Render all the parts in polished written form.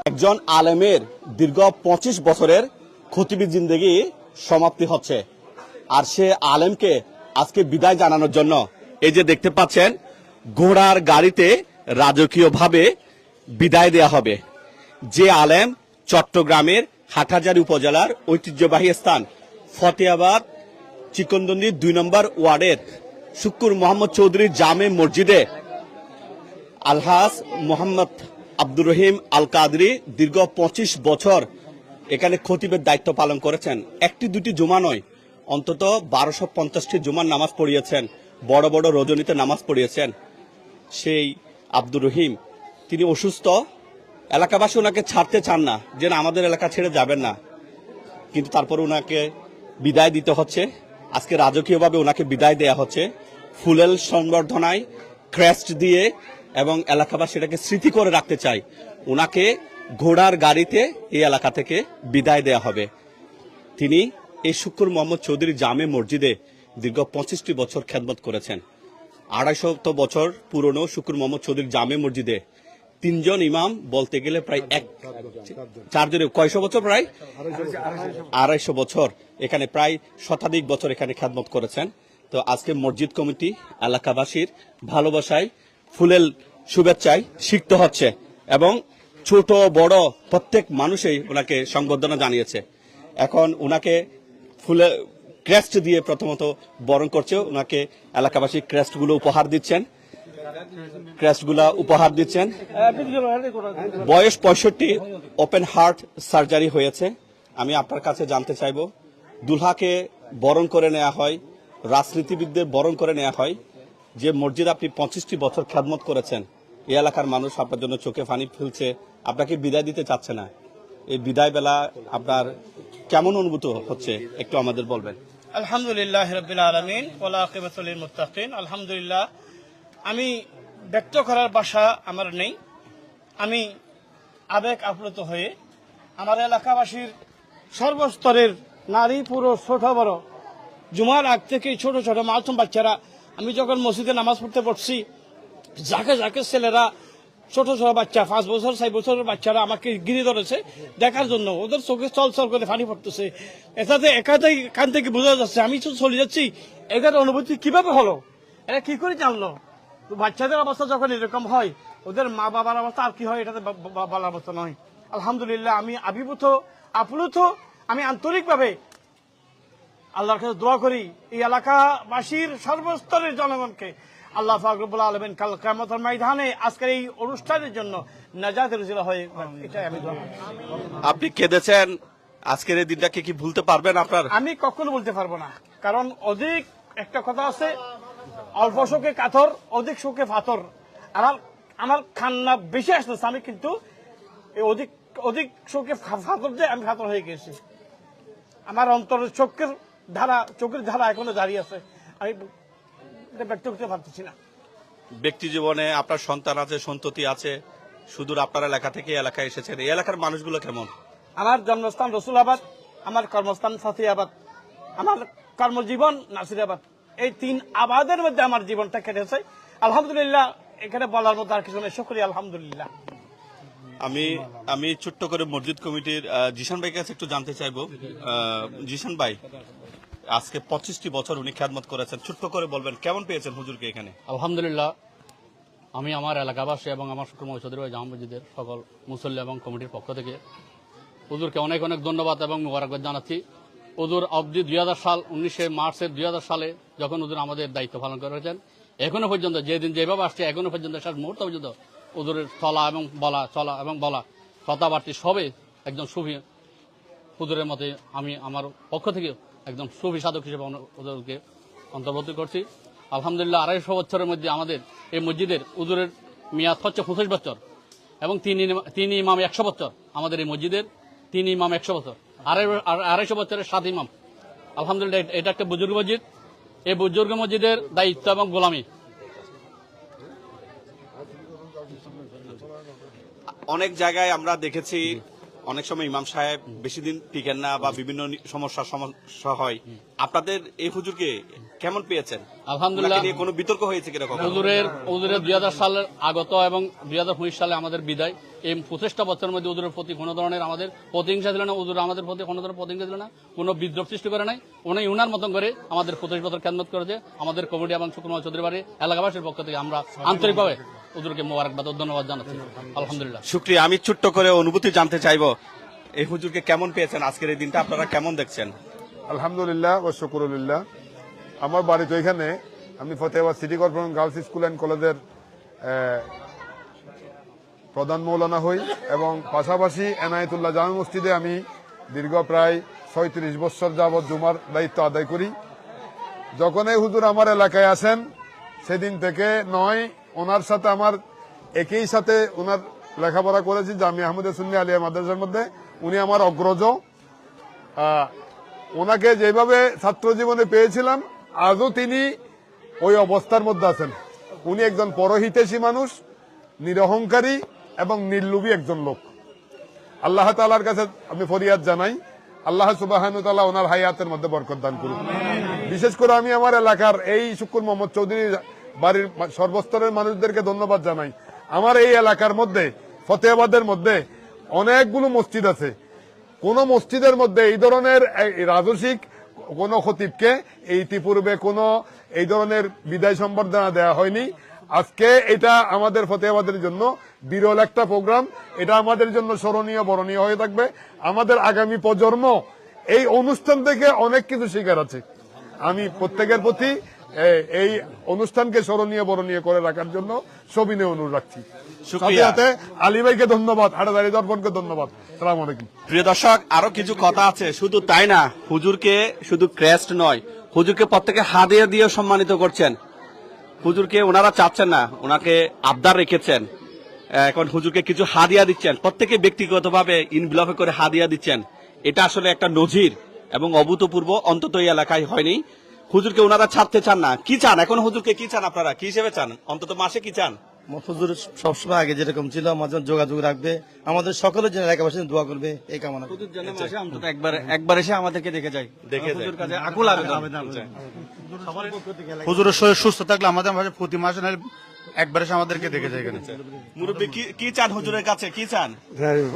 একজন আলেমের দীর্ঘ 25 বছরের খতিবি জিন্দেগি সমাপ্তি হচ্ছে, আর সে আলেমকে আজকে বিদায় জানানোর জন্য এই যে দেখতে পাচ্ছেন ঘোড়ার গাড়িতে রাজকীয়ভাবে বিদায় দেয়া হবে। যে আলেম চট্টগ্রামের হাটহাজারী উপজেলার ঐতিহ্যবাহী স্থান ফতেহাবাদ চিকনদন্দি 2 নম্বর ওয়ার্ডের শুক্কুর মোহাম্মদ চৌধুরী জামে মসজিদে আলহাজ মোহাম্মদ আব্দুর রহিম আল কাদরি দীর্ঘ 25 বছর এখানে খতিবের দায়িত্ব পালন করেছেন। একটি দুটি জুমা নয়, অন্তত 1250টি জুমার নামাজ পড়িয়েছেন, বড় বড় রজনীতে নামাজ পড়িয়েছেন। সেই আব্দুর রহিম তিনি অসুস্থ, এলাকাবাসী ওনাকে ছাড়তে চান না, যে আমাদের এলাকা ছেড়ে যাবেন না, কিন্তু তারপর ওনাকে বিদায় দিতে হচ্ছে। আজকে রাজকীয়ভাবে ওনাকে বিদায় দেয়া হচ্ছে ফুলেল সংবর্ধনায় ক্রেস্ট দিয়ে, এবং এলাকাবাসী এটাকে স্মৃতি করে রাখতে চাই। ওনাকে ঘোড়ার গাড়িতে এই এলাকা থেকে বিদায় দেয়া হবে। তিনি এই শুক্কুর মোহাম্মদ চৌধুরী জামে মসজিদে দীর্ঘ 25টি বছর খেদমত করেছেন। 250 বছর পুরনো শুক্কুর মোহাম্মদ চৌধুরী জামে মসজিদে 3 জন ইমাম বলতে গেলে প্রায় 4 জনে কয়শো বছর, প্রায় 250 বছর এখানে, প্রায় শতাধিক বছর এখানে খেদমত করেছেন। তো আজকে মসজিদ কমিটি এলাকাবাসীর ভালোবাসায় ফুলেল শুভেচ্ছায় সিক্ত হচ্ছে, এবং ছোট বড় প্রত্যেক মানুষই ওনাকে সংবর্ধনা জানিয়েছে। এখন ওনাকে ফুলে ক্রেস্ট দিয়ে প্রথমত বরণ করছে, ওনাকে এলাকাবাসী ক্রেস্টগুলো উপহার দিচ্ছেন, বয়স 65, ওপেন হার্ট সার্জারি হয়েছে। আমি আপনার কাছে জানতে চাইব, দুলহাকে বরণ করে নেওয়া হয়, রাজনীতিবিদদের বরণ করে নেওয়া হয়, যে মসজিদ আপনি 25টি বছর খেদমত করেছেন, এই এলাকার মানুষ আপনার জন্য চোখে পানি ফেলছে, আপনাকে বিদায় দিতে চাচ্ছে না। এই বিদায় বেলা আপনার কেমন অনুভূতি হচ্ছে একটু আমাদের বলবেন? আলহামদুলিল্লাহ রাব্বিল আলামিন ওয়াল আকিবাতুল লিল মুত্তাকিন। আলহামদুলিল্লাহ, আমি ব্যক্ত করার ভাষা আমার নেই। আমি আবেগ আপ্লুত হয়ে আমার এলাকাবাসীর সর্বস্তরের নারী পুরুষ ছোট বড়, জুমার আগ থেকে ছোট ছোট মাসুম বাচ্চারা, আমি যখন মসজিদে নামাজ পড়তে পড়ছি, যাকে যাকে ছেলেরা ছোট ছোট বাচ্চা 5 বছর 6 বছরের বাচ্চারা আমাকে গিরে ধরেছে দেখার জন্য, ওদের চোখে চল চল করে পানি পড়তেছে। এটাতে কান থেকে বোঝা যাচ্ছে আমি তো চলে যাচ্ছি। এদের অনুভূতি কিভাবে হলো, এরা কি করে জানলো? তো বাচ্চাদের অবস্থা যখন এরকম হয়, ওদের মা বাবার অবস্থা আর কি হয়, এটাতে বলার অবস্থা নয়। আলহামদুলিল্লাহ, আমি আবির্ভূত আপ্লুত। আমি আন্তরিকভাবে আল্লাহর কাছে দোয়া করি এই এলাকাবাসীর সর্বস্তরের জনগণকে আল্লাহ পাক রব্বুল আলামিন কাল কিয়ামতের ময়দানে আজকের এই অনুষ্ঠানের জন্য নাজাতের উসিলা হয়ে, এটাই আমি দোয়া করি। আপনি কেঁদেছেন, আজকের এই দিনটাকে কি ভুলতে পারবেন আপনার? আমি কখনো বলতে পারবো না, কারণ অধিক একটা কথা আছে, অল্প শোকে কাতর, অধিক শোকে ফাতর। আমার কান্না বেশি আসতেছে, আমি কিন্তু অধিক শোকে ফাতর দিয়ে আমি ফাতর হয়ে গেছি। আমার অন্তরের চোখের ধারা এখনো দাঁড়িয়ে আছে, আমি ব্যক্ত করতে পারতেছি না। ব্যক্তি জীবনে আপনার সন্তান আছে, সন্ততি আছে, সুদূর আপনার এলাকা থেকে এলাকায় এসেছেন, এই এলাকার মানুষগুলো কেমন? আমার জন্মস্থান রসুলাবাদ, আমার কর্মস্থান ফতেহাবাদ, আমার কর্মজীবন নাসিরাবাদ। এই 3 আবাদের মধ্যে আমার জীবনটা কেটেছে। আলহামদুলিল্লাহ, এখানে বলার মতো আর কিছু নেই। শুকরিয়া, আলহামদুলিল্লাহ। আমি ছোট্ট করে মসজিদ কমিটির জিশান ভাইয়ের কাছে একটু জানতে চাইবো। জিশান ভাই, আজকে 25টি বছর উনি খেদমত করেছেন, ছোট্ট করে বলবেন কেমন পেয়েছেন হুজুরকে এখানে? আলহামদুলিল্লাহ, আমি আমার এলাকাবাসী এবং আমার শুক্র চৌধুরী জামা মসজিদের সকল মুসল্লি এবং কমিটির পক্ষ থেকে হুজুরকে অনেক অনেক ধন্যবাদ এবং মোবারকবাদ জানাচ্ছি। হুজুর অবধি 2000 সাল 19 মার্চের 2000 সালে যখন হুজুর আমাদের দায়িত্ব পালন করেছেন, এখনো পর্যন্ত যেদিন যেভাবে আসছে, এখনো পর্যন্ত শেষ মুহূর্ত পর্যন্ত হুজুরের চলা এবং বলা কথাবার্তা সবে একজন সুফি হুজুরের মতে আমি আমার পক্ষ থেকে একদম সুফি সাধক হিসেবে হুজুরকে অন্তর্ভুক্ত করছি। আলহামদুলিল্লাহ, 250 বছরের মধ্যে আমাদের এই মসজিদের হুজুরের মেয়াদ হচ্ছে 25 বছর, এবং তিন ইমাম 100 বছর। আমাদের এই মসজিদের 3 ইমাম 100 বছর, 250 বছরের 7 ইমাম। আলহামদুলিল্লাহ, এটা একটা বুজুর্গ মসজিদ। এই বুজুর্গ মসজিদের দায়িত্ব এবং গোলামি অনেক জায়গায় আমরা দেখেছি, অনেক সময় ইমাম সাহেব বেশি দিন টিকেন না বা বিভিন্ন সমস্যা হয়। আপনাদের এই হুজুরকে কেমন পেয়েছেন? আলহামদুলিল্লাহ। ওনাকে নিয়ে কোনো বিতর্ক হয়েছে কিরকম? হুজুরের 2000 সালের আগত এবং 2019 সালে আমাদের বিদায়, এই 25টা বছরের মধ্যে হুজুরের প্রতি কোনো ধরনের আমাদের প্রতিহিংসা ছিল না, হুজুর আমাদের প্রতি কোনো ধরনের প্রতিহিংসা ছিল না, কোনো বিদ্রোহ সৃষ্টি করে নাই। উনি উনার মতন করে আমাদের 25 বছর খেদমত করেছে। আমাদের কমিটি এবং শুক্র মহল চৌধুরী বাড়ি এলাকাবাসীর পক্ষ থেকে আমরা আন্তরিকভাবে হুজুরকে মোবারকবাদ ও ধন্যবাদ জানাচ্ছি। আলহামদুলিল্লাহ। শুক্রিয়া। আমি ছোট্ট করে অনুভূতি জানতে চাইবো, এই হুজুরকে কেমন পেয়েছেন? আজকের এই দিনটা আপনারা কেমন দেখছেন? আলহামদুলিল্লাহ ও শুকরুলিল্লাহ। আমার বাড়ি তো এখানে, আমি Fatehabad city corporation girls school and কলেজের প্রধান মৌলানা হই এবং পাশাপাশি এনায়েতুল্লাহ জামে মসজিদে আমি দীর্ঘ প্রায় 36 বছর যাবৎ জুমার দায়িত্ব আদায় করি। যখনই হুজুর আমার এলাকায় আসেন সেদিন থেকে নয়, ওনার সাথে আমার একই সাথে ওনার লেখাপড়া করেছি জামিয়া আহমদে সুন্নি আলিয়া মাদ্রাসার মধ্যে। উনি আমার অগ্রজ। ওনাকে যেভাবে ছাত্র জীবনে পেয়েছিলাম আজও তিনি ওই অবস্থার মধ্যে আছেন। উনি একজন পরহিতৈষী মানুষ, নিরহংকারী এবং নির্লোভী একজন লোক। আল্লাহ তাআলার কাছে আমি ফরিয়াদ জানাই, আল্লাহ সুবহানাহু ওয়া তাআলা ওনার হায়াতের মধ্যে বরকত দান করুন। বিশেষ করে আমি আমার এলাকার এই শুকুর মোহাম্মদ চৌধুরী বাড়ির সর্বস্তরের মানুষদেরকে ধন্যবাদ জানাই। আমার এই এলাকার মধ্যে ফতেহাবাদের মধ্যে অনেকগুলো মসজিদ আছে, কোন মসজিদের মধ্যে এই ধরনের রাজস্বিক কোন খতিবকে ইতিপূর্বে কোন এই ধরনের বিদায় সম্বর্ধনা দেওয়া হয়নি। আজকে এটা আমাদের ফতেহাবাদের জন্য বিরল একটা প্রোগ্রাম। এটা আমাদের জন্য স্মরণীয় বরণীয় হয়ে থাকবে। আমাদের আগামী প্রজন্ম এই অনুষ্ঠান থেকে অনেক কিছু শিকার আছে। আমি প্রত্যেকের প্রতি এই অনুষ্ঠানকে স্মরণীয় বরণীয় করে রাখার জন্য সবিনয় অনুরোধ রাখছি। শুকরিয়া। সাথে আলী ভাইকে ধন্যবাদ, হাটাদারি দর্পণকে ধন্যবাদ। আসসালামু আলাইকুম। প্রিয় দর্শক, আরো কিছু কথা আছে। শুধু তাই না, হুজুরকে শুধু ক্রেস্ট নয়, হুজুরকে প্রত্যেকে হাদিয়া দিয়ে সম্মানিত করছেন। হুজুরকে ওনারা চাচ্ছেন না, ওনাকে আবদার রেখেছেন। এখন হুজুরকে কিছু হাদিয়া দিচ্ছেন, প্রত্যেকে ব্যক্তিগতভাবে ইনভলভে করে হাদিয়া দিচ্ছেন। এটা আসলে একটা নজির এবং অভূতপূর্ব, অন্তত এই এলাকায় হয়নি। হুজুরকে ওনারা ছাড়তে চান না। কি চান এখন হুজুরকে? কি চান আপনারা? কি হিসেবে চান? অন্তত মাসে কি চান? হুজুর সবসময় আগে যেরকম ছিল আমাদের যোগাযোগ রাখবে, আমাদের সকলের জন্য এলাকাবাসী দোয়া করবে, এই কামনা। হুজুর যেন মাসে অন্তত একবার এসে আমাদেরকে দেখে যায়, দেখে যায়। হুজুর কাছে আকুল আবেদন। হুজুরের শরীর সুস্থ থাকলে আমাদের মাঝে প্রতি মাসে একবার এসে আমাদেরকে দেখে যায় এখানে। মুরব্বী কি চান হুজুরের কাছে? কি চান?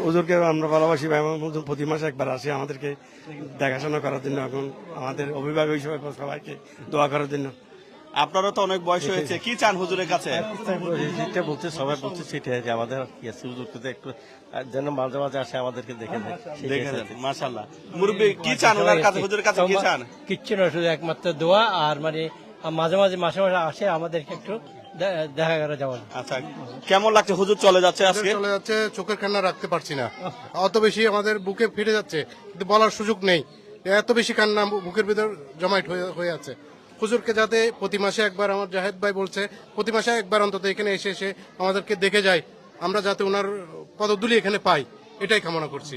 হুজুরকে আমরা ভালোবাসি ভাই, হুজুর প্রতি মাসে একবার আসে আমাদেরকে দেখাশোনা করার জন্য, এখন আমাদের অভিভাবক হিসেবে সবাইকে দোয়া করার জন্য। আপনারও তো অনেক বয়স হয়েছে, কি চান হুজুরের কাছে? যেটা বলছে সবাই বলছে সেটাই, যে আমাদের হুজুরকে একটু যেন মাঝে মাঝে আসে আমাদেরকে দেখে যায়। দেখে যাচ্ছে, মাশাআল্লাহ। মুরব্বী কি চান ওনার কাছে, হুজুরের কাছে কি চান? কিচ্ছু না, শুধু একমাত্র দোয়া। আর মানে মাঝে মাঝে মাসে মাসে আসে আমাদেরকে একটু দেখা করে যাওয়া। আচ্ছা, কেমন লাগছে হুজুর চলে যাচ্ছে আজকে? চলে যাচ্ছে, চোখের কান্না রাখতে পারছি না। অত বেশি আমাদের বুকে ফিরে যাচ্ছে, কিন্তু বলার সুযোগ নেই। এত বেশি কান্না বুকের ভিতর জমায়েত হয়ে আছে। হুজুরকে যাতে প্রতি মাসে একবার, আমার জাহেদ ভাই বলছে প্রতি মাসে একবার অন্তত এখানে এসে এসে আমাদেরকে দেখে যায়, আমরা যাতে ওনার পদধূলি এখানে পাই, এটাই কামনা করছি।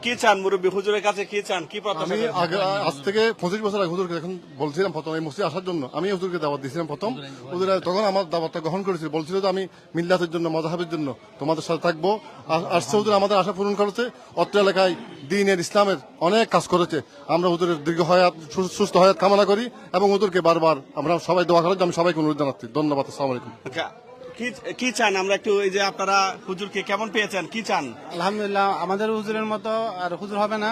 কি চান মুরব্বী, হুজুরের কাছে কি চান? কি প্রত্যাশা আমি করেন? আজ থেকে 25 বছর আগে হুজুরকে যখন বলছিলাম প্রথম এই মসজিদে আসার জন্য, আমি হুজুরকে দাওয়াত দিয়েছিলাম প্রথম। হুজুর তখন আমার দাওয়াতটা গ্রহণ করেছিল, বলছিল যে আমি মিল্লাতের জন্য, মজাহাবের জন্য তোমাদের সাথে থাকবো। আসছে হুজুর আমাদের আশা পূরণ করেছে। অত্র এলাকায় দ্বীনের, ইসলামের অনেক কাজ করেছে। আমরা হুজুরের দীর্ঘ হায়াত, সুস্থ হায়াত কামনা করি এবং হুজুরকে বারবার আমরা সবাই দোয়া করার জন্য আমি সবাইকে অনুরোধ জানাচ্ছি। ধন্যবাদ। আসসালামু আলাইকুম। আচ্ছা, কি চান? আমরা একটু, এই যে আপনারা হুজুরকে কেমন পেয়েছেন, কি চান? আলহামদুলিল্লাহ, আমাদের হুজুরের মতো আর হুজুর হবে না।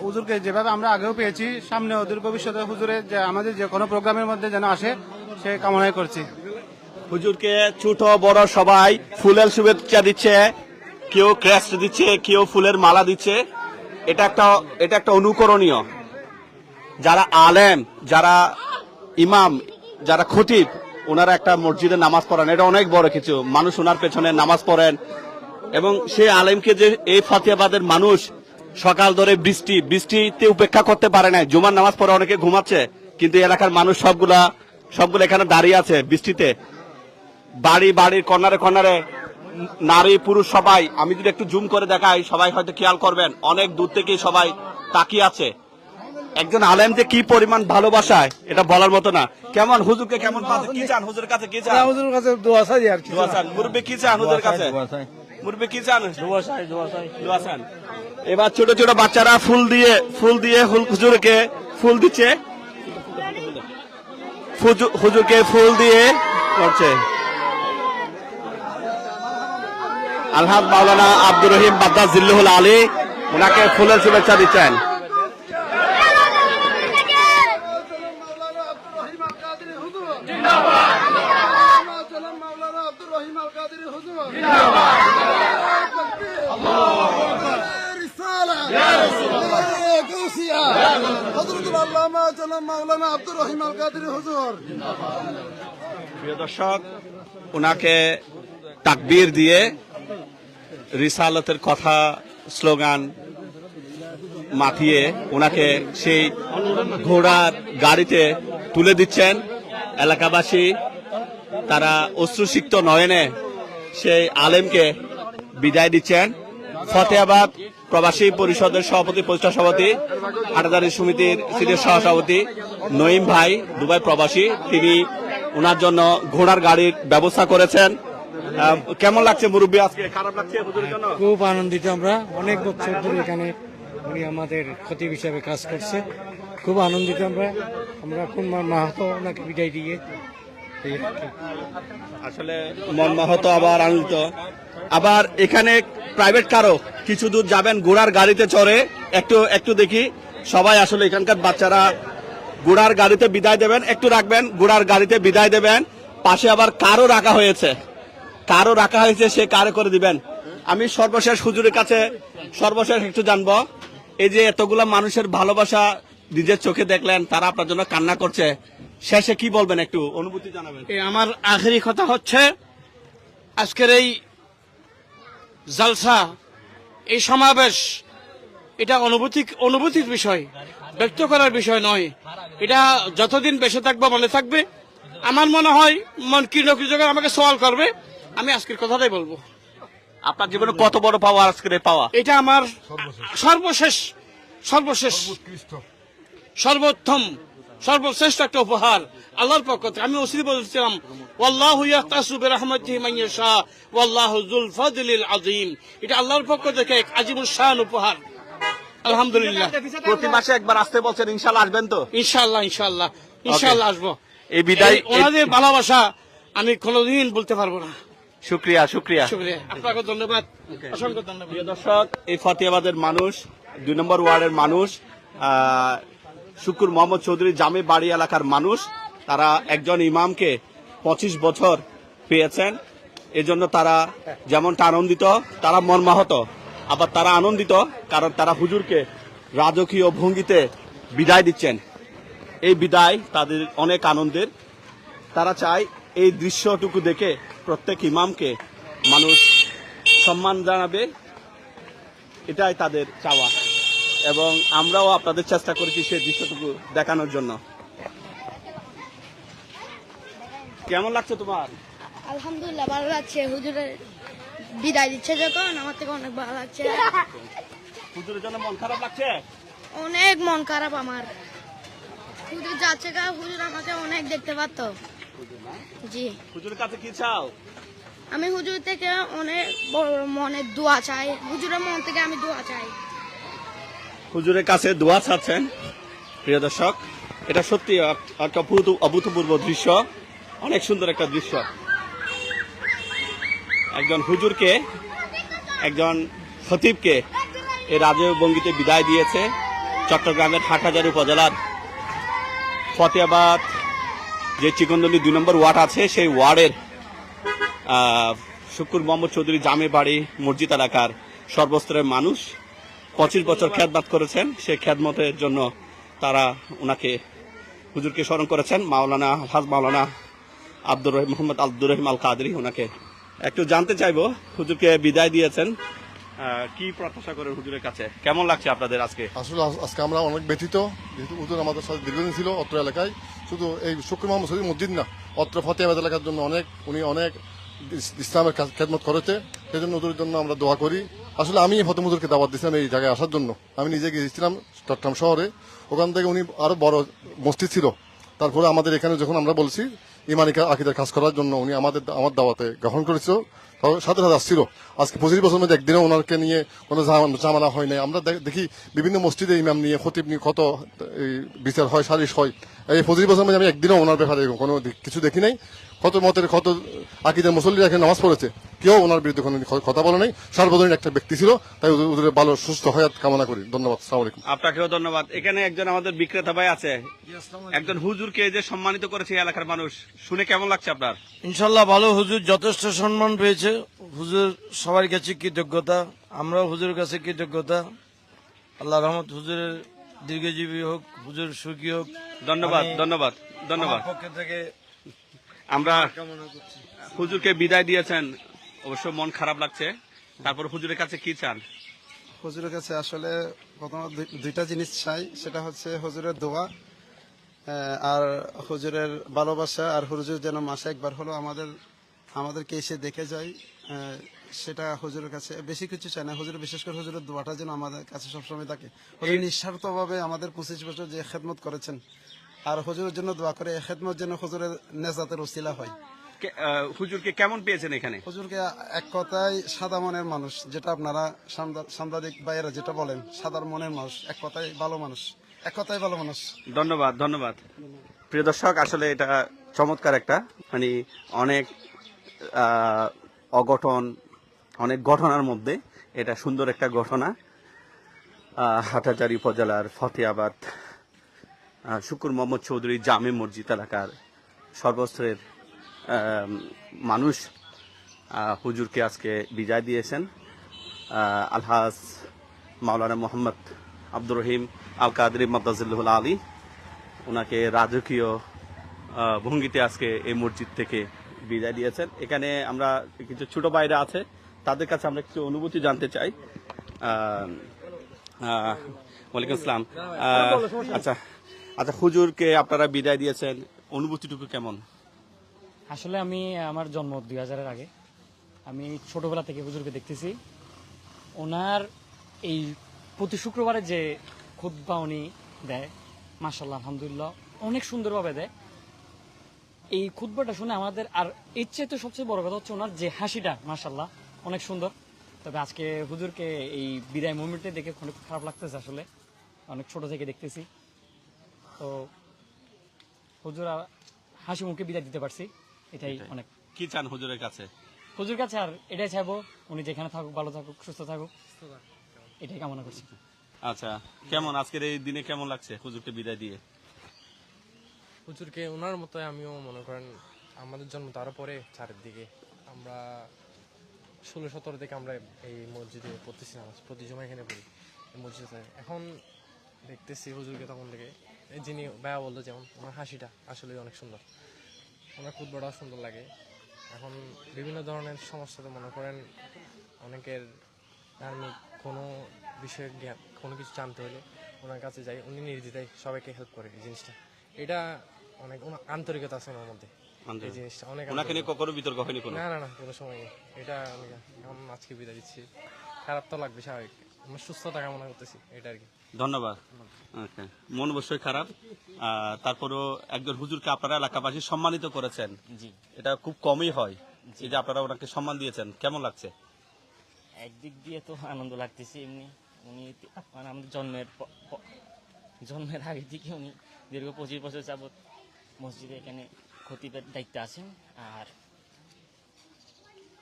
হুজুরকে যেভাবে আমরা আগেও পেয়েছি, সামনে অদূর ভবিষ্যতে হুজুরের যে আমাদের যে কোনো প্রোগ্রামের মধ্যে যেন আসে, সে কামনাই করছি। হুজুরকে ছোট বড় সবাই ফুলের শুভেচ্ছা দিচ্ছে, কেউ ক্রেস্ট দিচ্ছে, কেউ ফুলের মালা দিচ্ছে। এটা একটা অনুকরণীয়। যারা আলেম, যারা ইমাম, যারা খতিব, ওনারা একটা মসজিদে নামাজ পড়েন, এটা অনেক বড় কিছু। মানুষ ওনার পেছনে নামাজ পড়েন এবং সেই আলেমকে যে এই ফতেহাবাদের মানুষ সকাল ধরে বৃষ্টিতে উপেক্ষা করতে পারে না। জুমার নামাজ পড়ে অনেকে ঘুমাচ্ছে, কিন্তু এলাকার মানুষ সবগুলা এখানে দাঁড়িয়ে আছে বৃষ্টিতে। বাড়ির কর্নারে নারী পুরুষ সবাই, আমি যদি একটু জুম করে দেখাই সবাই হয়তো খেয়াল করবেন, অনেক দূর থেকে সবাই তাকিয়ে আছে। একজন আলেম যে কি পরিমাণ ভালোবাসায়, এটা বলার মতো না। কেমন হুজুরকে কেমন পাচ্ছেন? কি চান হুজুরের কাছে? কি চান? হুজুরের কাছে দোয়া চাই আর কি। দোয়া চান। মুরব্বী কি চান হুজুরের কাছে? মুরব্বী কি চান? দোয়া চান। এবার ছোট ছোট বাচ্চারা ফুল দিয়ে হুজুরকে ফুল দিচ্ছে। হুজুরকে ফুল দিয়ে করছে। আলহাজ মাওলানা আব্দুর রহিম বাদ্দার জিল্লুহুল আলী ওনাকে ফুলের শুভেচ্ছা দিচ্ছেন। প্রিয় দর্শক, ওনাকে তাকবীর দিয়ে রিসালতের কথা স্লোগান মাথিয়ে ওনাকে সেই ঘোড়ার গাড়িতে তুলে দিচ্ছেন এলাকাবাসী। তারা অশ্রুসিক্ত নয়নে সেই আলেমকে বিদায় দিচ্ছেন। ফতেহাবাদ প্রবাসী পরিষদের সভাপতি, প্রতিষ্ঠা সভাপতি, হাটাদারি সমিতির সিনিয়র সহসভাপতি নঈম ভাই দুবাই প্রবাসী, তিনি ওনার জন্য ঘোড়ার গাড়ির ব্যবস্থা করেছেন। কেমন লাগছে মুরব্বী আজকে? খারাপ লাগছে হুজুরের জন্য? খুব আনন্দিত আমরা, অনেক বছর ধরে এখানে উনি আমাদের খতিব হিসাবে কাজ করছে, খুব আনন্দিত আমরা। আমরা কোন মাহাতো ওনাকে বিদায় দিয়ে আসলে মন মাহাতো আবার আনন্দিত। আবার এখানে প্রাইভেট কারও কিছু দূর যাবেন ঘোড়ার গাড়িতে চড়ে, একটু দেখি সবাই আসলে এখানকার বাচ্চারা ঘোড়ার গাড়িতে বিদায় দেবেন, একটু রাখবেন, ঘোড়ার গাড়িতে বিদায় দেবেন। পাশে আবার কারও রাখা হয়েছে, সে কারে করে দিবেন। আমি সর্বশেষ হুজুরের কাছে একটু জানবো, এই যে এতগুলা মানুষের ভালোবাসা নিজের চোখে দেখলেন, তারা আপনার জন্য কান্না করছে, শেষে কি বলবেন একটু অনুভূতি জানাবেন? আমার আখেরি কথা হচ্ছে, আজকের এই জালসা, এই সমাবেশ, এটা অনুভূতির বিষয়, ব্যক্ত করার বিষয় নয়। এটা যতদিন বেঁচে থাকবো মনে থাকবে। আমার মনে হয় মন কীর্ণ কিছু আমাকে সওয়াল করবে, আমি আজকের কথাটাই বলবো। আপনার জীবনে কত বড় পাওয়া আজকের এই পাওয়া? এটা আমার সর্বশেষ সর্বোত্তম সর্বশ্রেষ্ঠ একটা উপহার আল্লাহর পক্ষ থেকে। আমি ওসির বলছিলাম, ওয়াল্লাহু ইয়াখতাসু বিরহমাতিহি মান ইয়াশা ওয়াল্লাহু যুল ফাদলিল আযীম। এটা আল্লাহর পক্ষ থেকে এক আজিমুস শান উপহার। আলহামদুলিল্লাহ। প্রতি মাসে একবার আসতে বলছেন, ইনশাআল্লাহ আসবেন তো? ইনশাআল্লাহ আসবো। এই বিদায়, ওনাদের ভালোবাসা আমি কোনোদিন বলতে পারবো না। শুকরিয়া। আপনাকে ধন্যবাদ, অসংখ্য ধন্যবাদ। প্রিয় দর্শক, এই ফতেহাবাদের মানুষ, 2 নম্বর ওয়ার্ডের মানুষ, শুকুর মোহাম্মদ চৌধুরী জামে বাড়ি এলাকার মানুষ, তারা একজন ইমামকে 25 বছর পেয়েছেন। এজন্য তারা যেমনটা আনন্দিত, তারা মর্মাহত, আবার তারা আনন্দিত কারণ তারা হুজুরকে রাজকীয় ভঙ্গিতে বিদায় দিচ্ছেন। এই বিদায় তাদের অনেক আনন্দের। তারা চায় এই দৃশ্যটুকু দেখে প্রত্যেক ইমামকে মানুষ সম্মান জানাবে, এটাই তাদের চাওয়া, এবং আমরাও আপনাদের চেষ্টা করেছি সেই দৃশ্যটুকু দেখানোর জন্য। কেমন লাগছে তোমার? আলহামদুলিল্লাহ, ভালো লাগছে। হুজুরের বিদায় দিচ্ছে যখন, আমার থেকে অনেক ভালো লাগছে। হুজুরের জন্য মন খারাপ লাগছে? অনেক মন খারাপ আমার। হুজুর যাচ্ছে, হুজুর আমাকে অনেক দেখতে পারতো। জি, হুজুরের কাছে কি চাও? আমি হুজুর থেকে অনেক বড় মনের দোয়া চাই, হুজুরের মন থেকে আমি দোয়া চাই। হুজুরের কাছে দোয়া চাচ্ছেন। প্রিয় দর্শক, এটা সত্যি একটা অভূতপূর্ব দৃশ্য, অনেক সুন্দর একটা দৃশ্য। একজন হুজুরকে, একজন খতিবকে এই রাজকীয় ভঙ্গিতে বিদায় দিয়েছে চট্টগ্রামের হাটহাজারী উপজেলার ফতেহাবাদ যে চিকনদন্ডি 2 নম্বর ওয়ার্ড আছে, সেই ওয়ার্ডের শুকুর মোহাম্মদ চৌধুরী জামে বাড়ি মসজিদ এলাকার সর্বস্তরের মানুষ 25 বছর খেদমত করেছেন। সেই খেদমতের জন্য তারা ওনাকে, হুজুরকে স্মরণ করেছেন। আলহাজ মাওলানা মোহাম্মদ আব্দুর রহিম আল কাদরি, ওনাকে একটু জানতে চাইবো, হুজুরকে বিদায় দিয়েছেন, কি প্রত্যাশা করেন হুজুরের কাছে? কেমন লাগছে আপনাদের আজকে? আসলে আজকে আমরা অনেক ব্যথিত, যেহেতু হুজুর আমাদের সাথে দীর্ঘদিন ছিল অত্র এলাকায়। শুধু এই শুকুর মোহাম্মদ চৌধুরী মসজিদ না, অত্র ফতেহাবাদ এলাকার জন্য উনি অনেক ইসলামের খেদমত করেছে। সেই জন্য হুজুরের জন্য আমরা দোয়া করি। আসলে আমি ফতেহ হুজুরকে দাওয়াত দিয়েছিলাম এই জায়গায় আসার জন্য। আমি নিজে গিয়েছিলাম চট্টগ্রাম শহরে, ওখান থেকে উনি আরো বড় মসজিদ ছিল। তারপরে আমাদের এখানে যখন আমরা বলছি ইমানি আকিদার কাজ করার জন্য, উনি আমার দাওয়াতে গ্রহণ করেছিল। সাথে সাথে আসছিল। আজকে 25 বছরের মধ্যে একদিনও ওনাকে নিয়ে কোনো ঝামেলা হয় নাই। আমরা দেখি বিভিন্ন মসজিদে ইমাম নিয়ে খতিব নিয়ে কত বিচার হয়, সালিশ হয়। এই 25 বছরের মধ্যে আমি একদিনও ওনার ব্যাপারে কোনো কিছু দেখি নাই। কত মতের কত আকিদের মুসল্লিরা এখানে নামাজ পড়েছে, কেউ ওনার বিরুদ্ধে কোনো কথা বলে নাই। সার্বজনীন একটা ব্যক্তি ছিল, তাই ওদের ভালো সুস্থ হায়াত কামনা করি। ধন্যবাদ। আসসালামু আলাইকুম। আপনাকেও ধন্যবাদ। এখানে একজন আমাদের বিক্রেতা ভাই আছে, একজন হুজুরকে যে সম্মানিত করেছে এই এলাকার মানুষ, শুনে কেমন লাগছে আপনার? ইনশাল্লাহ ভালো, হুজুর যথেষ্ট সম্মান পেয়েছে। হুজুর সবার কাছে কৃতজ্ঞতা, আমরাও হুজুরের কাছে কৃতজ্ঞতা। আল্লাহ রহমত, হুজুরের দীর্ঘজীবী হোক, হুজুর সুখী হোক। ধন্যবাদ, ধন্যবাদ, ধন্যবাদ। আমার পক্ষ থেকে আমরা কামনা করছি। হুজুরকে বিদায় দিয়েছেন, অবশ্য মন খারাপ লাগছে, তারপর হুজুরের কাছে কি চান? হুজুরের কাছে আসলে প্রথমত দুইটা জিনিস চাই, সেটা হচ্ছে হুজুরের দোয়া আর হুজুরের ভালোবাসা, আর হুজুর যেন মাসে একবার হলো আমাদেরকে এসে দেখে যায়, সেটা হুজুরের কাছে। বেশি কিছু চাই না, হুজুর বিশেষ করে হুজুরের দোয়াটা যেন আমাদের কাছে সবসময় থাকে। হুজুর নিঃস্বার্থভাবে আমাদের 25 বছর যে খেদমত করেছেন, আর হুজুরের জন্য দোয়া করে এই খেদমত যেন হুজুরের নেজাতের উসিলা হয়। হুজুরকে কেমন পেয়েছেন এখানে? হুজুরকে এক কথায় সাদা মনের মানুষ, যেটা আপনারা সাংবাদিক ভাইয়েরা যেটা বলেন, সাদা মনের মানুষ, এক কথায় ভালো মানুষ, এক কথায় ভালো মানুষ। ধন্যবাদ, ধন্যবাদ। প্রিয় দর্শক, আসলে এটা চমৎকার একটা মানে অনেক অঘটন, অনেক ঘটনার মধ্যে এটা সুন্দর একটা ঘটনা। হাটহাজারী উপজেলার ফতেহাবাদ শুকুর মোহাম্মদ চৌধুরী জামে মসজিদ এলাকার সর্বস্তরের মানুষ হুজুরকে আজকে বিদায় দিয়েছেন। আলহাজ মাওলানা মোহাম্মদ আব্দুর রহিম আল কাদরি মাদ্দাজিল্লাহুল আলী ওনাকে রাজকীয় ভঙ্গিতে আজকে এই মসজিদ থেকে বিদায় দিয়েছেন। এখানে আমরা কিছু ছোট ভাইরা আছে, তাদের কাছে আমরা কিছু অনুভূতি জানতে চাই। ওয়ালাইকুম আসসালাম। আচ্ছা আচ্ছা, হুজুরকে আপনারা বিদায় দিয়েছেন, অনুভূতিটুকু কেমন? আসলে আমি আমার জন্ম 2000-এর আগে, আমি ছোটবেলা থেকে হুজুরকে দেখতেছি। ওনার এই প্রতি শুক্রবারে যে খুতবা উনি দেয়, মাশাআল্লাহ আলহামদুলিল্লাহ অনেক সুন্দরভাবে দেয়। এই খুতবাটা শুনে আমাদের, আর এর চেয়ে সবচেয়ে বড় কথা হচ্ছে ওনার যে হাসিটা, মাশাআল্লাহ অনেক সুন্দর। তবে আজকে হুজুরকে এই বিদায় মুভমেন্টে দেখে অনেক খারাপ লাগতেছে, আসলে অনেক ছোট থেকে দেখতেছি। তো হুজুর হাসি মুখে বিদায় দিতে পারছি, এটাই অনেক। কি চান হুজুরের কাছে? হুজুর কাছে আর এটাই চাইবো, উনি যেখানে থাকুক ভালো থাকুক, সুস্থ থাকুক, এটাই কামনা করছি। আচ্ছা, কেমন আজকের এই দিনে কেমন লাগছে হুজুরকে বিদায় দিয়ে? হুজুরকে ওনার মতো আমিও মনে করেন আমাদের জন্ম তারও পরে চারিদিকে আমরা 16-17 থেকে আমরা এই মসজিদে পড়তেছি নামাজ, প্রতি জমা এখানে পড়ি এই মসজিদে। এখন দেখতেছি হুজুরকে তখন থেকে, যিনি ভাইয়া বলতো যেমন ওনার হাসিটা আসলে অনেক সুন্দর, ওনার খুতবাটাও সুন্দর লাগে। এখন বিভিন্ন ধরনের সমস্যাতে মনে করেন অনেকের ধার্মিক কোনো বিষয়ে জ্ঞান, কোনো কিছু জানতে হলে ওনার কাছে যাই, উনি নির্দ্বিধায় সবাইকে হেল্প করে। এই জিনিসটা এটা অনেক আন্তরিকতা আছে ওনার মধ্যে, এই জিনিসটা অনেক। ওনাকে নিয়ে কখনো বিতর্ক হয়নি? না না না, কোনো সময় নেই। এটা আমি এখন আজকে বিদায় দিচ্ছি, খারাপ তো লাগবে স্বাভাবিক, আমরা সুস্থতা কামনা করতেছি, এটা আর কি। ধন্যবাদ। মন অবশ্যই খারাপ, তারপরও একজন হুজুরকে আপনারা এলাকাবাসী সম্মানিত করেছেন, এটা খুব কমই হয়। এই যে আপনারা ওনাকে সম্মান দিয়েছেন, কেমন লাগছে? একদিক দিয়ে তো আনন্দ লাগতেছে, এমনি উনি মানে আমাদের জন্মের আগে থেকে উনি দীর্ঘ 25 বছর যাবৎ মসজিদে এখানে খতিবের দায়িত্বে আছেন। আর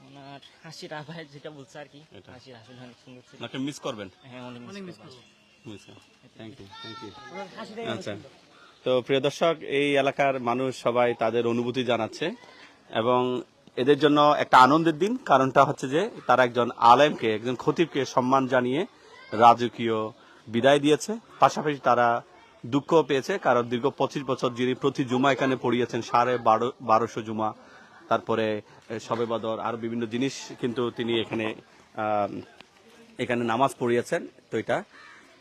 ওনার হাসির আভায় যেটা বলছে আর কি, হাসির আসলে অনেক সুন্দর ছিল। ওনাকে মিস করবেন? হ্যাঁ, অনেক মিস করবেন। Thank you, thank you. আচ্ছা, তো প্রিয় দর্শক, এই এলাকার মানুষ সবাই তাদের অনুভূতি জানাচ্ছে এবং এদের জন্য একটা আনন্দের দিন। কারণটা হচ্ছে যে তারা একজন আলেমকে, একজন খতিবকে সম্মান জানিয়ে রাজকীয় বিদায় দিয়েছে। পাশাপাশি তারা দুঃখ পেয়েছে, কারণ দীর্ঘ 25 বছর যিনি প্রতি জুমা এখানে পড়িয়েছেন, 1250 জুমা, তারপরে শবে বদর, আর বিভিন্ন জিনিস কিন্তু তিনি এখানে নামাজ পড়িয়েছেন।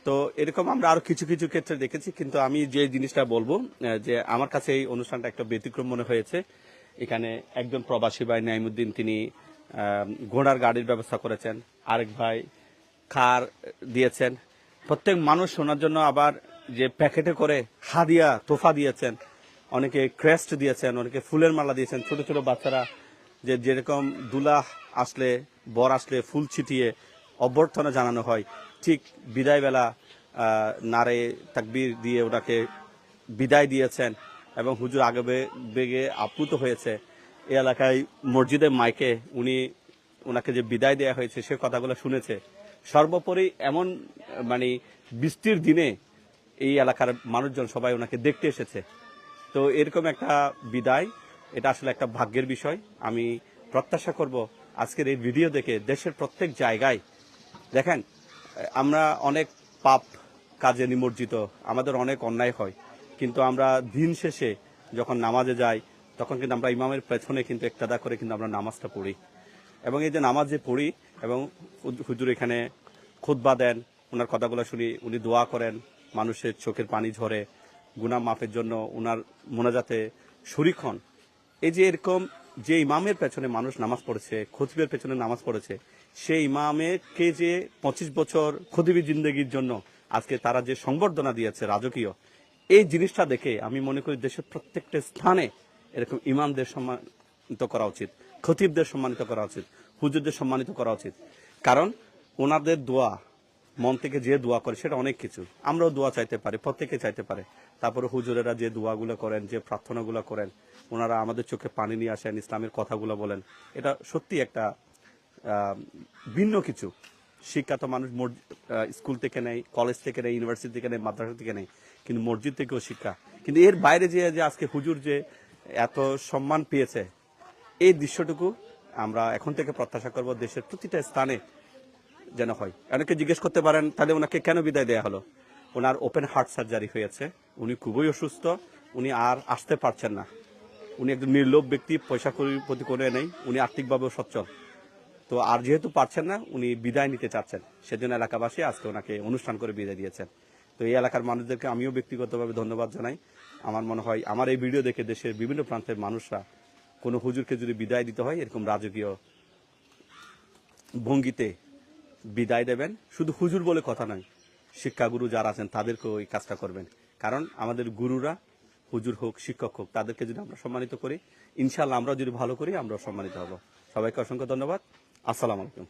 তো এরকম আমরা আরো কিছু কিছু ক্ষেত্রে দেখেছি। কিন্তু আমি যে জিনিসটা বলবো, যে আমার কাছে এই অনুষ্ঠানটা একটা ব্যতিক্রম মনে হয়েছে। এখানে একজন প্রবাসী ভাই নাইমুদ্দিন, তিনি ঘোড়ার গাড়ির ব্যবস্থা করেছেন, আরেক ভাই খার দিয়েছেন, প্রত্যেক মানুষ শোনার জন্য আবার যে প্যাকেটে করে হাদিয়া তোফা দিয়েছেন, অনেকে ক্রেস্ট দিয়েছেন, অনেকে ফুলের মালা দিয়েছেন। ছোট ছোট বাচ্চারা যেরকম দুলাহ আসলে বর আসলে ফুল ছিটিয়ে অভ্যর্থনা জানানো হয়, ঠিক বিদায়বেলা নারে তাকবীর দিয়ে ওনাকে বিদায় দিয়েছেন এবং হুজুর আগে বেগে আপ্লুত হয়েছে। এই এলাকায় মসজিদের মাইকে ওনাকে যে বিদায় দেওয়া হয়েছে সে কথাগুলো শুনেছে। সর্বোপরি এমন মানে বৃষ্টির দিনে এই এলাকার মানুষজন সবাই ওনাকে দেখতে এসেছে। তো এরকম একটা বিদায়, এটা আসলে একটা ভাগ্যের বিষয়। আমি প্রত্যাশা করব আজকের এই ভিডিও দেখে দেশের প্রত্যেক জায়গায়, দেখেন আমরা অনেক পাপ কাজে নিমজ্জিত, আমাদের অনেক অন্যায় হয়, কিন্তু আমরা দিন শেষে যখন নামাজে যাই তখন কিন্তু আমরা ইমামের পেছনে কিন্তু একতাদা করে কিন্তু আমরা নামাজটা পড়ি। এবং এই যে নামাজ যে পড়ি এবং হুজুর এখানে খুতবা দেন, ওনার কথাগুলো শুনি, উনি দোয়া করেন, মানুষের চোখের পানি ঝরে, গুনাহ মাফের জন্য ওনার মোনাজাতে শরীক হন। এই যে এরকম যে ইমামের পেছনে মানুষ নামাজ পড়েছে, খতিবের পেছনে নামাজ পড়েছে, সেই ইমামকে যে 25 বছর খতিবি জিন্দগির জন্য আজকে তারা যে সংবর্ধনা দিয়েছে রাজকীয়, এই জিনিসটা দেখে আমি মনে করি দেশের প্রত্যেকটা স্থানে এরকম ইমামদের সম্মানিত করা উচিত, খতিবদের সম্মানিত করা উচিত, হুজুরদের সম্মানিত করা উচিত। কারণ ওনাদের দোয়া, মন থেকে যে দোয়া করে সেটা অনেক কিছু, আমরাও দোয়া চাইতে পারি, প্রত্যেকে চাইতে পারে। তারপরে হুজুরেরা যে দোয়াগুলো করেন, যে প্রার্থনাগুলো করেন, ওনারা আমাদের চোখে পানি নিয়ে আসেন, ইসলামের কথাগুলো বলেন, এটা সত্যি একটা ভিন্ন কিছু। শিক্ষা তো মানুষ স্কুল থেকে নেয়, কলেজ থেকে নেয়, ইউনিভার্সিটি থেকে নেয়, মাদ্রাসা থেকে নেয়, কিন্তু মসজিদ থেকেও শিক্ষা। কিন্তু এর বাইরে যে আজকে হুজুর যে এত সম্মান পেয়েছে, এই দৃশ্যটুকু আমরা এখন থেকে প্রত্যাশা করব দেশের প্রতিটা স্থানে যেন হয়। অনেকে জিজ্ঞেস করতে পারেন তাহলে ওনাকে কেন বিদায় দেওয়া হলো? ওনার ওপেন হার্ট সার্জারি হয়েছে, উনি খুবই অসুস্থ, উনি আর আসতে পারছেন না। উনি একজন নির্লোভ ব্যক্তি, পয়সা প্রতি কোনো নেই, উনি আর্থিকভাবেও সচ্ছল। তো আর যেহেতু পারছেন না, উনি বিদায় নিতে চাচ্ছেন, সেজন্য এলাকাবাসী আজকে ওনাকে অনুষ্ঠান করে বিদায় দিয়েছেন। তো এই এলাকার মানুষদেরকে আমিও ব্যক্তিগতভাবে ধন্যবাদ জানাই। আমার মনে হয় আমার এই ভিডিও দেখে দেশের বিভিন্ন প্রান্তের মানুষরা কোনো হুজুরকে যদি বিদায় দিতে হয় এরকম রাজকীয় ভঙ্গিতে বিদায় দেবেন। শুধু হুজুর বলে কথা নয়, শিক্ষাগুরু যারা আছেন তাদেরকেও এই কাজটা করবেন। কারণ আমাদের গুরুরা, হুজুর হোক, শিক্ষক হোক, তাদেরকে যদি আমরা সম্মানিত করি, ইনশাআল্লাহ আমরা যদি ভালো করি, আমরাও সম্মানিত হব। সবাইকে অসংখ্য ধন্যবাদ। আসসালামু আলাইকুম।